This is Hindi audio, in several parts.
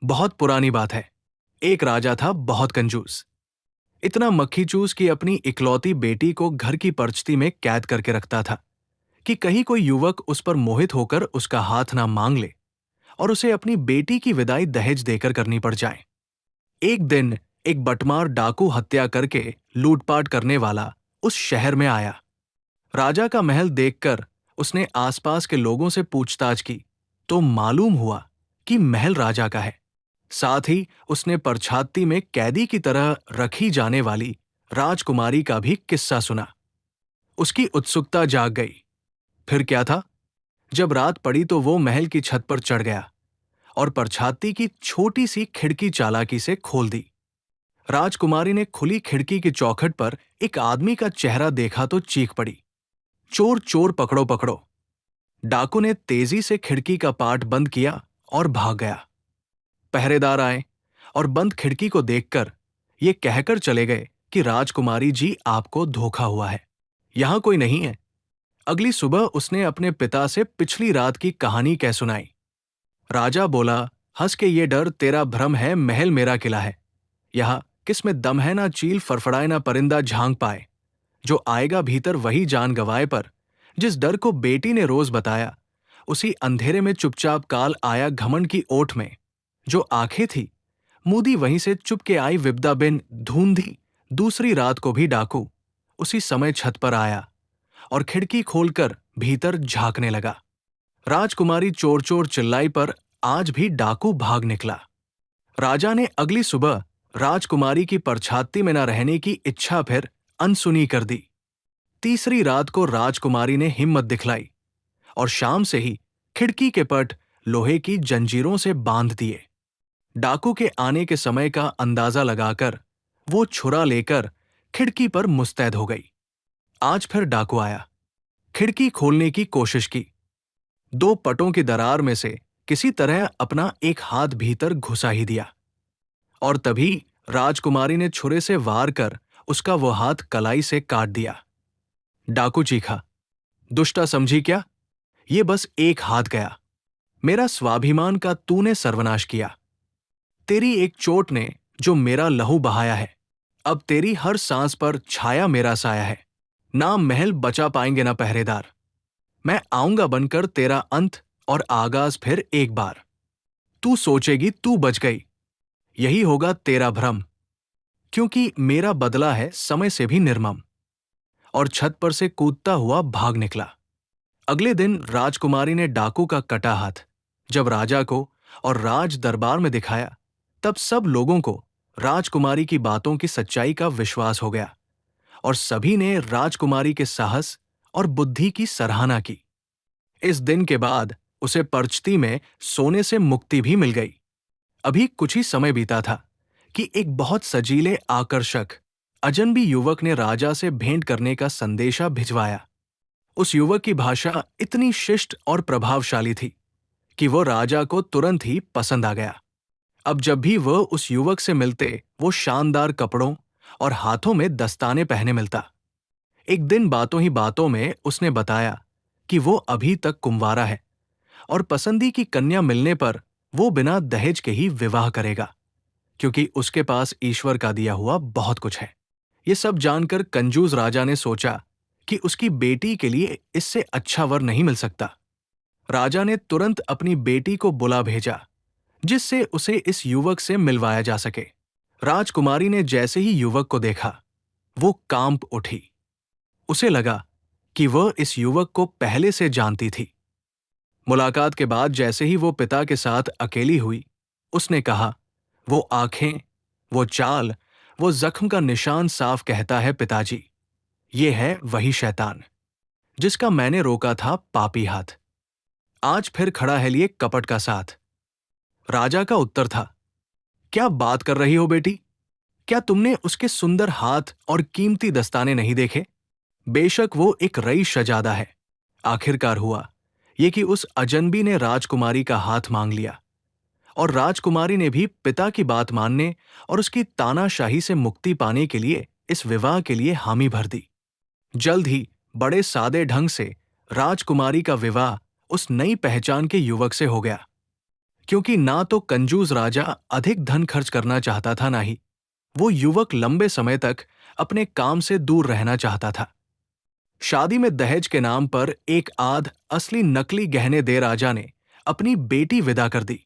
बहुत पुरानी बात है। एक राजा था बहुत कंजूस। इतना मक्खी चूस कि अपनी इकलौती बेटी को घर की परछती में कैद करके रखता था कि कहीं कोई युवक उस पर मोहित होकर उसका हाथ ना मांग ले और उसे अपनी बेटी की विदाई दहेज देकर करनी पड़ जाए। एक दिन एक बटमार डाकू हत्या करके लूटपाट करने वाला उस शहर में आया। राजा का महल देखकर उसने आसपास के लोगों से पूछताछ की तो मालूम हुआ कि महल राजा का है। साथ ही उसने परछाती में कैदी की तरह रखी जाने वाली राजकुमारी का भी किस्सा सुना। उसकी उत्सुकता जाग गई। फिर क्या था? जब रात पड़ी तो वो महल की छत पर चढ़ गया और परछाती की छोटी सी खिड़की चालाकी से खोल दी। राजकुमारी ने खुली खिड़की की चौखट पर एक आदमी का चेहरा देखा तो चीख पड़ी, चोर चोर पकड़ो पकड़ो। डाकू ने तेजी से खिड़की का पाट बंद किया और भाग गया। पहरेदार आए और बंद खिड़की को देखकर ये कहकर चले गए कि राजकुमारी जी आपको धोखा हुआ है, यहां कोई नहीं है। अगली सुबह उसने अपने पिता से पिछली रात की कहानी कह सुनाई। राजा बोला, हंस के, ये डर तेरा भ्रम है, महल मेरा किला है। यह किसमें दम है, ना चील फड़फड़ाए ना परिंदा झांक पाए। जो आएगा भीतर वही जान गंवाए, पर जिस डर को बेटी ने रोज बताया उसी अंधेरे में चुपचाप काल आया घमंड की ओट में। जो आंखें थी मूदी वहीं से चुपके आई विपदा बिन धूंधी। दूसरी रात को भी डाकू उसी समय छत पर आया और खिड़की खोलकर भीतर झांकने लगा। राजकुमारी चोर चोर चिल्लाई, पर आज भी डाकू भाग निकला। राजा ने अगली सुबह राजकुमारी की परछाती में न रहने की इच्छा फिर अनसुनी कर दी। तीसरी रात को राजकुमारी ने हिम्मत दिखलाई और शाम से ही खिड़की के पट लोहे की जंजीरों से बांध दिए। डाकू के आने के समय का अंदाजा लगाकर वो छुरा लेकर खिड़की पर मुस्तैद हो गई। आज फिर डाकू आया, खिड़की खोलने की कोशिश की। दो पटों की दरार में से किसी तरह अपना एक हाथ भीतर घुसा ही दिया और तभी राजकुमारी ने छुरे से वार कर उसका वो हाथ कलाई से काट दिया। डाकू चीखा, दुष्टा समझी क्या? ये बस एक हाथ गया, मेरा स्वाभिमान का तूने सर्वनाश किया। तेरी एक चोट ने जो मेरा लहू बहाया है, अब तेरी हर सांस पर छाया मेरा साया है। ना महल बचा पाएंगे ना पहरेदार। मैं आऊंगा बनकर तेरा अंत और आगाज फिर एक बार। तू सोचेगी तू बच गई, यही होगा तेरा भ्रम, क्योंकि मेरा बदला है समय से भी निर्मम। और छत पर से कूदता हुआ भाग निकला। अगले दिन राजकुमारी ने डाकू का कटा हाथ जब राजा को और राज दरबार में दिखाया, तब सब लोगों को राजकुमारी की बातों की सच्चाई का विश्वास हो गया और सभी ने राजकुमारी के साहस और बुद्धि की सराहना की। इस दिन के बाद उसे परछती में सोने से मुक्ति भी मिल गई। अभी कुछ ही समय बीता था कि एक बहुत सजीले आकर्षक अजनबी युवक ने राजा से भेंट करने का संदेशा भिजवाया। उस युवक की भाषा इतनी शिष्ट और प्रभावशाली थी कि वो राजा को तुरंत ही पसंद आ गया। अब जब भी वह उस युवक से मिलते वो शानदार कपड़ों और हाथों में दस्ताने पहने मिलता। एक दिन बातों ही बातों में उसने बताया कि वो अभी तक कुंवारा है और पसंदी की कन्या मिलने पर वो बिना दहेज के ही विवाह करेगा, क्योंकि उसके पास ईश्वर का दिया हुआ बहुत कुछ है। ये सब जानकर कंजूस राजा ने सोचा कि उसकी बेटी के लिए इससे अच्छा वर नहीं मिल सकता। राजा ने तुरंत अपनी बेटी को बुला भेजा जिससे उसे इस युवक से मिलवाया जा सके। राजकुमारी ने जैसे ही युवक को देखा वो कांप उठी। उसे लगा कि वह इस युवक को पहले से जानती थी। मुलाकात के बाद जैसे ही वो पिता के साथ अकेली हुई, उसने कहा, वो आंखें, वो चाल, वो जख्म का निशान साफ कहता है पिताजी, ये है वही शैतान जिसका मैंने रोका था पापी हाथ। आज फिर खड़ा है लिए कपट का साथ। राजा का उत्तर था, क्या बात कर रही हो बेटी? क्या तुमने उसके सुंदर हाथ और कीमती दस्ताने नहीं देखे? बेशक वो एक रईस शहजादा है। आखिरकार हुआ ये कि उस अजनबी ने राजकुमारी का हाथ मांग लिया और राजकुमारी ने भी पिता की बात मानने और उसकी तानाशाही से मुक्ति पाने के लिए इस विवाह के लिए हामी भर दी। जल्द ही बड़े सादे ढंग से राजकुमारी का विवाह उस नई पहचान के युवक से हो गया। क्योंकि ना तो कंजूस राजा अधिक धन खर्च करना चाहता था, ना ही वो युवक लंबे समय तक अपने काम से दूर रहना चाहता था। शादी में दहेज के नाम पर एक आध असली नकली गहने दे राजा ने अपनी बेटी विदा कर दी।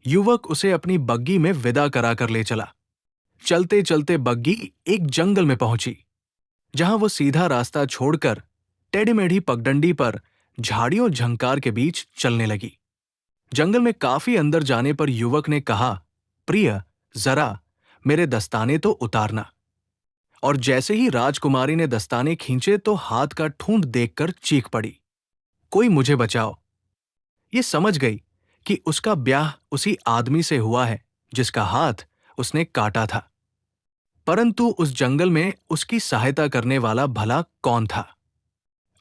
युवक उसे अपनी बग्गी में विदा करा कर ले चला। चलते चलते बग्गी एक जंगल में पहुंची, जहां वो सीधा रास्ता छोड़कर टेढ़ी मेढ़ी पगडंडी पर झाड़ियों झंकार के बीच चलने लगी। जंगल में काफी अंदर जाने पर युवक ने कहा, प्रिय, जरा मेरे दस्ताने तो उतारना। और जैसे ही राजकुमारी ने दस्ताने खींचे तो हाथ का ठूंठ देखकर चीख पड़ी, कोई मुझे बचाओ। ये समझ गई कि उसका ब्याह उसी आदमी से हुआ है जिसका हाथ उसने काटा था। परंतु उस जंगल में उसकी सहायता करने वाला भला कौन था?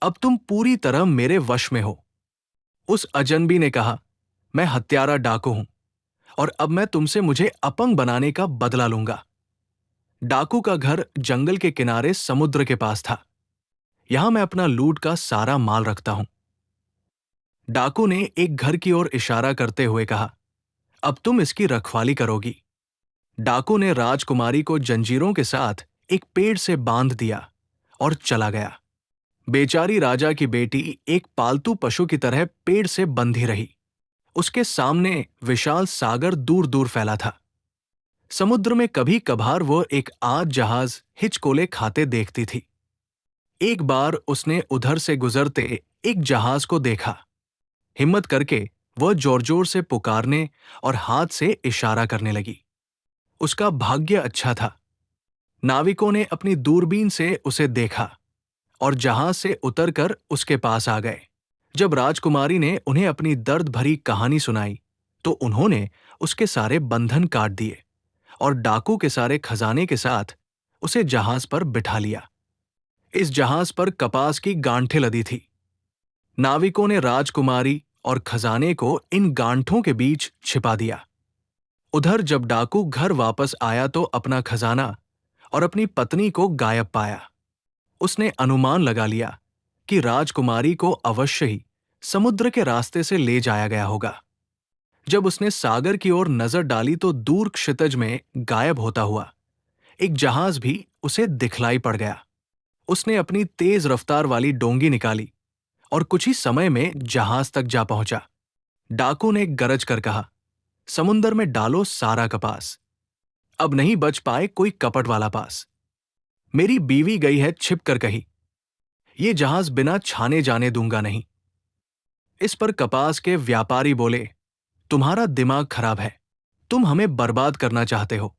अब तुम पूरी तरह मेरे वश में हो। उस अजनबी ने कहा, मैं हत्यारा डाकू हूं और अब मैं तुमसे मुझे अपंग बनाने का बदला लूंगा। डाकू का घर जंगल के किनारे समुद्र के पास था। यहां मैं अपना लूट का सारा माल रखता हूं। डाकू ने एक घर की ओर इशारा करते हुए कहा, अब तुम इसकी रखवाली करोगी। डाकू ने राजकुमारी को जंजीरों के साथ एक पेड़ से बांध दिया और चला गया। बेचारी राजा की बेटी एक पालतू पशु की तरह पेड़ से बंधी रही। उसके सामने विशाल सागर दूर दूर फैला था। समुद्र में कभी कभार वो एक आध जहाज हिचकोले खाते देखती थी। एक बार उसने उधर से गुजरते एक जहाज को देखा। हिम्मत करके वह जोर जोर से पुकारने और हाथ से इशारा करने लगी। उसका भाग्य अच्छा था। नाविकों ने अपनी दूरबीन से उसे देखा और जहाज से उतरकर उसके पास आ गए। जब राजकुमारी ने उन्हें अपनी दर्द भरी कहानी सुनाई तो उन्होंने उसके सारे बंधन काट दिए और डाकू के सारे खजाने के साथ उसे जहाज पर बिठा लिया। इस जहाज पर कपास की गांठें लदी थी। नाविकों ने राजकुमारी और खजाने को इन गांठों के बीच छिपा दिया। उधर जब डाकू घर वापस आया तो अपना खजाना और अपनी पत्नी को गायब पाया। उसने अनुमान लगा लिया कि राजकुमारी को अवश्य ही समुद्र के रास्ते से ले जाया गया होगा। जब उसने सागर की ओर नजर डाली तो दूर क्षितिज में गायब होता हुआ एक जहाज भी उसे दिखलाई पड़ गया। उसने अपनी तेज रफ्तार वाली डोंगी निकाली और कुछ ही समय में जहाज तक जा पहुंचा। डाकू ने गरज कर कहा, समुंदर में डालो सारा कपास, अब नहीं बच पाए कोई कपट वाला पास। मेरी बीवी गई है छिप कर कही, ये जहाज बिना छाने जाने दूंगा नहीं। इस पर कपास के व्यापारी बोले, तुम्हारा दिमाग खराब है, तुम हमें बर्बाद करना चाहते हो।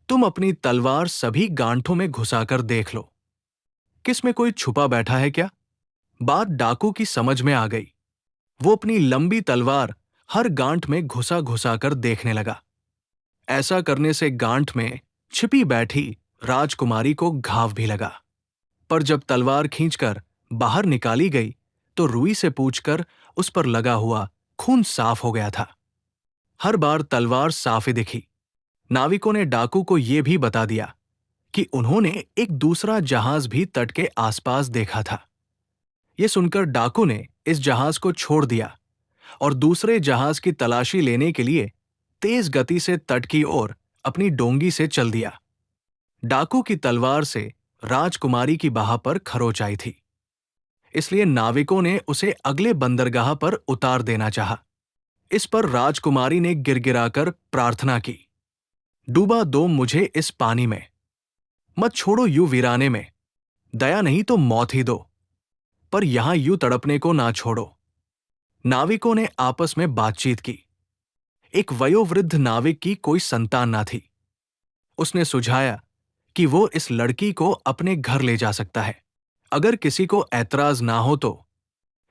तुम अपनी तलवार सभी गांठों में घुसाकर देख लो, किस में कोई छुपा बैठा है क्या? बात डाकू की समझ में आ गई। वो अपनी लंबी तलवार हर गांठ में घुसा घुसा कर देखने लगा। ऐसा करने से गांठ में छिपी बैठी राजकुमारी को घाव भी लगा। पर जब तलवार खींचकर बाहर निकाली गई तो रुई से पूछकर उस पर लगा हुआ खून साफ हो गया था। हर बार तलवार साफ ही दिखी। नाविकों ने डाकू को यह भी बता दिया कि उन्होंने एक दूसरा जहाज भी तट के आसपास देखा था। यह सुनकर डाकू ने इस जहाज को छोड़ दिया और दूसरे जहाज की तलाशी लेने के लिए तेज गति से तट की ओर अपनी डोंगी से चल दिया। डाकू की तलवार से राजकुमारी की बाह पर खरोंच आई थी, इसलिए नाविकों ने उसे अगले बंदरगाह पर उतार देना चाहा। इस पर राजकुमारी ने गिड़गिड़ाकर प्रार्थना की, डूबा दो मुझे इस पानी में, मत छोड़ो यूं वीराने में, दया नहीं तो मौत ही दो, पर यहां यूं तड़पने को ना छोड़ो। नाविकों ने आपस में बातचीत की। एक वयोवृद्ध नाविक की कोई संतान ना थी। उसने सुझाया कि वो इस लड़की को अपने घर ले जा सकता है, अगर किसी को ऐतराज ना हो तो।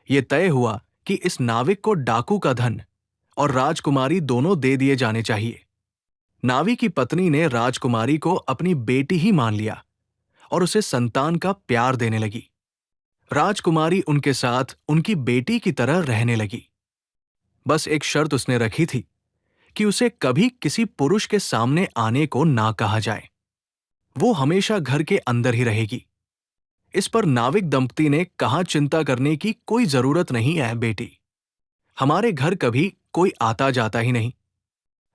ये तय हुआ कि इस नाविक को डाकू का धन और राजकुमारी दोनों दे दिए जाने चाहिए। नाविक की पत्नी ने राजकुमारी को अपनी बेटी ही मान लिया और उसे संतान का प्यार देने लगी। राजकुमारी उनके साथ उनकी बेटी की तरह रहने लगी। बस एक शर्त उसने रखी थी कि उसे कभी किसी पुरुष के सामने आने को ना कहा जाए। वो हमेशा घर के अंदर ही रहेगी। इस पर नाविक दंपति ने कहा, चिंता करने की कोई जरूरत नहीं है बेटी, हमारे घर कभी कोई आता जाता ही नहीं।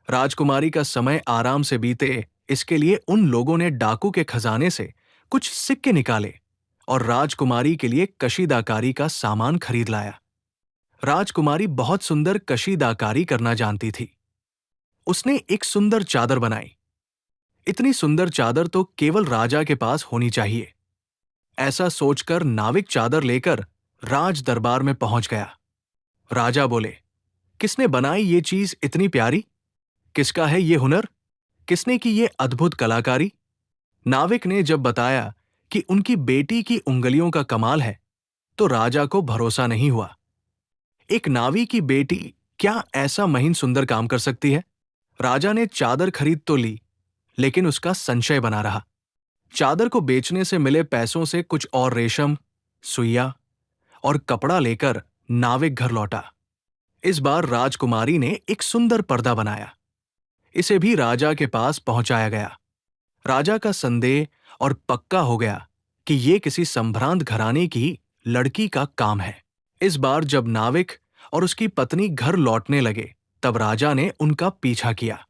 राजकुमारी का समय आराम से बीते, इसके लिए उन लोगों ने डाकू के खजाने से कुछ सिक्के निकाले और राजकुमारी के लिए कशीदाकारी का सामान खरीद लाया। राजकुमारी बहुत सुंदर कशीदाकारी करना जानती थी। उसने एक सुंदर चादर बनाई। इतनी सुंदर चादर तो केवल राजा के पास होनी चाहिए। ऐसा सोचकर नाविक चादर लेकर राज दरबार में पहुंच गया। राजा बोले, किसने बनाई ये चीज इतनी प्यारी? किसका है ये हुनर? किसने की ये अद्भुत कलाकारी? नाविक ने जब बताया कि उनकी बेटी की उंगलियों का कमाल है, तो राजा को भरोसा नहीं हुआ। एक नावी की बेटी क्या ऐसा महीन सुंदर काम कर सकती है? राजा ने चादर खरीद तो ली, लेकिन उसका संशय बना रहा। चादर को बेचने से मिले पैसों से कुछ और रेशम, सुइया और कपड़ा लेकर नाविक घर लौटा। इस बार राजकुमारी ने एक सुंदर पर्दा बनाया। इसे भी राजा के पास पहुंचाया गया। राजा का संदेह और पक्का हो गया कि ये किसी संभ्रांत घराने की लड़की का काम है। इस बार जब नाविक और उसकी पत्नी घर लौटने लगे, तब राजा ने उनका पीछा किया।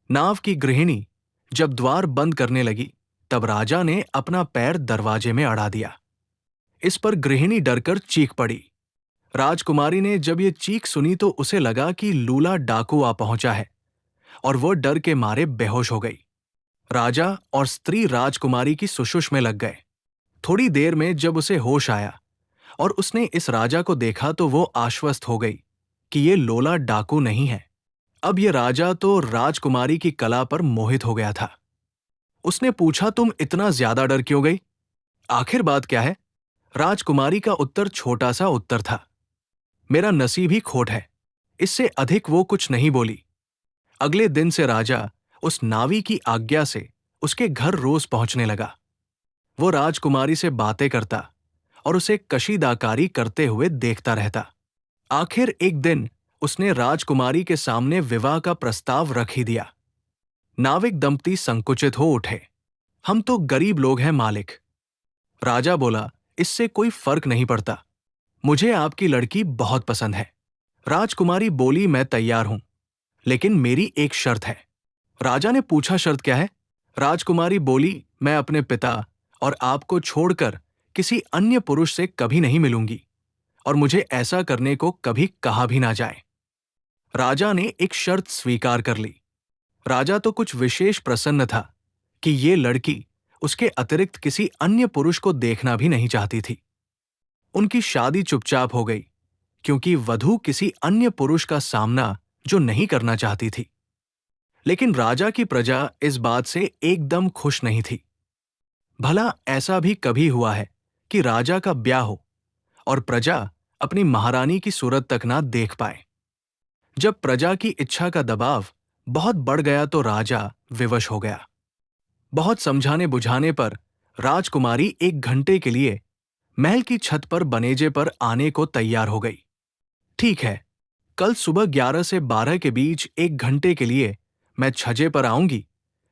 नाव की गृहिणी जब द्वार बंद करने लगी, तब राजा ने अपना पैर दरवाजे में अड़ा दिया। इस पर गृहिणी डरकर चीख पड़ी। राजकुमारी ने जब ये चीख सुनी तो उसे लगा कि लूला डाकू आ पहुंचा है और वह डर के मारे बेहोश हो गई। राजा और स्त्री राजकुमारी की सुषुष में लग गए। थोड़ी देर में जब उसे होश आया और उसने इस राजा को देखा तो वो आश्वस्त हो गई कि ये लोला डाकू नहीं है। अब ये राजा तो राजकुमारी की कला पर मोहित हो गया था। उसने पूछा, तुम इतना ज्यादा डर क्यों गई? आखिर बात क्या है? राजकुमारी का उत्तर छोटा सा उत्तर था, मेरा नसीब ही खोट है। इससे अधिक वो कुछ नहीं बोली। अगले दिन से राजा उस नावी की आज्ञा से उसके घर रोज पहुंचने लगा। वो राजकुमारी से बातें करता और उसे कशीदाकारी करते हुए देखता रहता। आखिर एक दिन उसने राजकुमारी के सामने विवाह का प्रस्ताव रख ही दिया। नाविक दंपति संकुचित हो उठे। हम तो गरीब लोग हैं मालिक। राजा बोला, इससे कोई फर्क नहीं पड़ता। मुझे आपकी लड़की बहुत पसंद है। राजकुमारी बोली, मैं तैयार हूं, लेकिन मेरी एक शर्त है। राजा ने पूछा, शर्त क्या है? राजकुमारी बोली, मैं अपने पिता और आपको छोड़कर किसी अन्य पुरुष से कभी नहीं मिलूंगी और मुझे ऐसा करने को कभी कहा भी ना जाए। राजा ने एक शर्त स्वीकार कर ली। राजा तो कुछ विशेष प्रसन्न था कि ये लड़की उसके अतिरिक्त किसी अन्य पुरुष को देखना भी नहीं चाहती थी। उनकी शादी चुपचाप हो गई, क्योंकि वधू किसी अन्य पुरुष का सामना जो नहीं करना चाहती थी। लेकिन राजा की प्रजा इस बात से एकदम खुश नहीं थी। भला ऐसा भी कभी हुआ है कि राजा का ब्याह हो और प्रजा अपनी महारानी की सूरत तक ना देख पाए? जब प्रजा की इच्छा का दबाव बहुत बढ़ गया तो राजा विवश हो गया। बहुत समझाने बुझाने पर राजकुमारी 1 घंटे के लिए महल की छत पर बनेजे पर आने को तैयार हो गई। ठीक है, कल सुबह 11 से 12 के बीच 1 घंटे के लिए मैं छज्जे पर आऊंगी,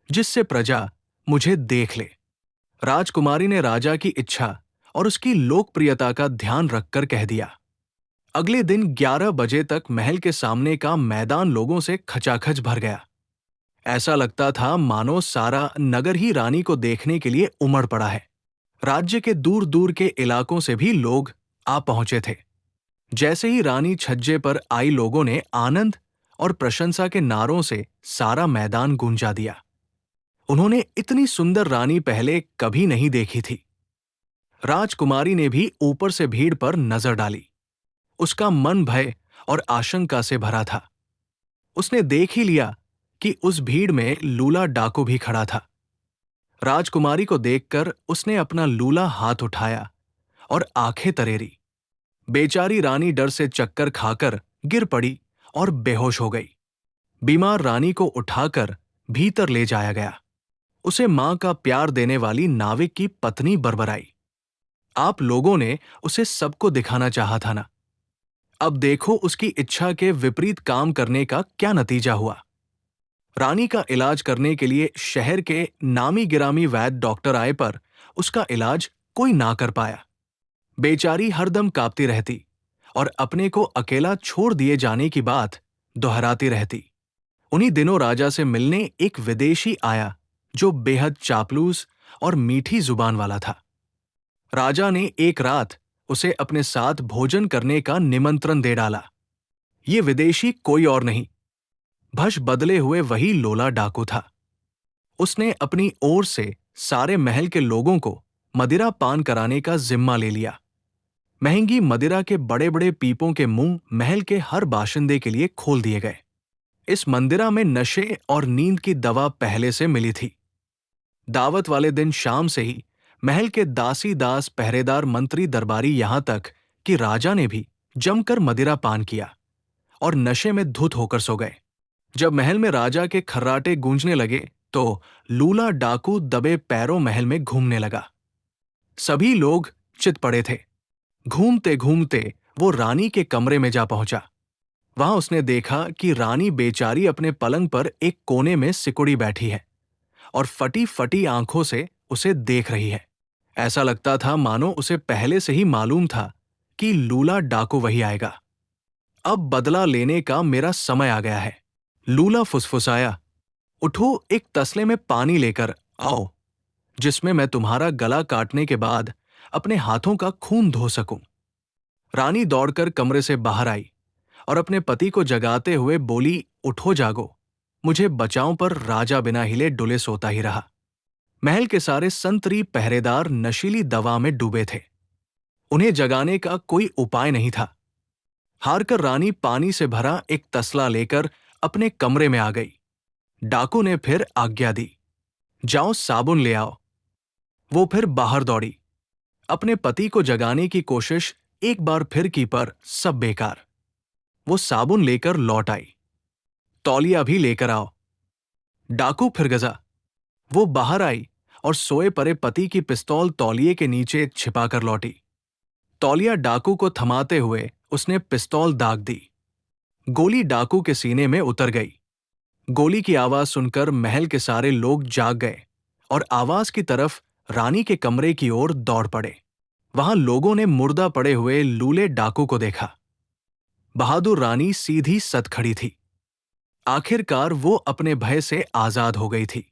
जिससे प्रजा मुझे देख ले। राजकुमारी ने राजा की इच्छा और उसकी लोकप्रियता का ध्यान रखकर कह दिया। अगले दिन 11 बजे तक महल के सामने का मैदान लोगों से खचाखच भर गया। ऐसा लगता था मानो सारा नगर ही रानी को देखने के लिए उमड़ पड़ा है। राज्य के दूर दूर के इलाकों से भी लोग आ पहुंचे थे। जैसे ही रानी छज्जे पर आई, लोगों ने आनंद और प्रशंसा के नारों से सारा मैदान गूंजा दिया। उन्होंने इतनी सुंदर रानी पहले कभी नहीं देखी थी। राजकुमारी ने भी ऊपर से भीड़ पर नजर डाली। उसका मन भय और आशंका से भरा था। उसने देख ही लिया कि उस भीड़ में लूला डाकू भी खड़ा था। राजकुमारी को देखकर उसने अपना लूला हाथ उठाया और आंखें तरेरी। बेचारी रानी डर से चक्कर खाकर गिर पड़ी और बेहोश हो गई। बीमार रानी को उठाकर भीतर ले जाया गया। उसे मां का प्यार देने वाली नाविक की पत्नी बरबराई, आप लोगों ने उसे सबको दिखाना चाहा था ना? अब देखो उसकी इच्छा के विपरीत काम करने का क्या नतीजा हुआ। रानी का इलाज करने के लिए शहर के नामी गिरामी वैद्य डॉक्टर आए, पर उसका इलाज कोई ना कर पाया। बेचारी हरदम कांपती रहती और अपने को अकेला छोड़ दिए जाने की बात दोहराती रहती। उन्हीं दिनों राजा से मिलने एक विदेशी आया जो बेहद चापलूस और मीठी जुबान वाला था। राजा ने एक रात उसे अपने साथ भोजन करने का निमंत्रण दे डाला। ये विदेशी कोई और नहीं, भष बदले हुए वही लोला डाकू था। उसने अपनी ओर से सारे महल के लोगों को मदिरा पान कराने का जिम्मा ले लिया। महंगी मदिरा के बड़े बड़े पीपों के मुंह महल के हर बाशिंदे के लिए खोल दिए गए। इस मंदिरा में नशे और नींद की दवा पहले से मिली थी। दावत वाले दिन शाम से ही महल के दासी दास पहरेदार मंत्री दरबारी यहां तक कि राजा ने भी जमकर मदिरा पान किया और नशे में धुत होकर सो गए। जब महल में राजा के खर्राटे गूंजने लगे तो लूला डाकू दबे पैरों महल में घूमने लगा। सभी लोग चित पड़े थे। घूमते घूमते वो रानी के कमरे में जा पहुंचा। वहां उसने देखा कि रानी बेचारी अपने पलंग पर एक कोने में सिकुड़ी बैठी है और फटी फटी आंखों से उसे देख रही है। ऐसा लगता था मानो उसे पहले से ही मालूम था कि लूला डाकू वही आएगा। अब बदला लेने का मेरा समय आ गया है। लूला फुसफुसाया, उठो, एक तसले में पानी लेकर आओ जिसमें मैं तुम्हारा गला काटने के बाद अपने हाथों का खून धो सकूं। रानी दौड़कर कमरे से बाहर आई और अपने पति को जगाते हुए बोली, उठो जागो, मुझे बचाओ। पर राजा बिना हिले डुले सोता ही रहा। महल के सारे संतरी पहरेदार नशीली दवा में डूबे थे। उन्हें जगाने का कोई उपाय नहीं था। हारकर रानी पानी से भरा एक तसला लेकर अपने कमरे में आ गई। डाकू ने फिर आज्ञा दी, जाओ साबुन ले आओ। वो फिर बाहर दौड़ी। अपने पति को जगाने की कोशिश एक बार फिर की पर सब बेकार। वो साबुन लेकर लौट आई। तौलिया भी लेकर आओ। डाकू फिर गजा। वो बाहर आई और सोए पड़े पति की पिस्तौल तौलिए के नीचे छिपाकर लौटी। तौलिया डाकू को थमाते हुए उसने पिस्तौल दाग दी। गोली डाकू के सीने में उतर गई। गोली की आवाज सुनकर महल के सारे लोग जाग गए और आवाज की तरफ रानी के कमरे की ओर दौड़ पड़े। वहां लोगों ने मुर्दा पड़े हुए लूले डाकू को देखा। बहादुर रानी सीधी सत खड़ी थी। आखिरकार वो अपने भय से आजाद हो गई थी।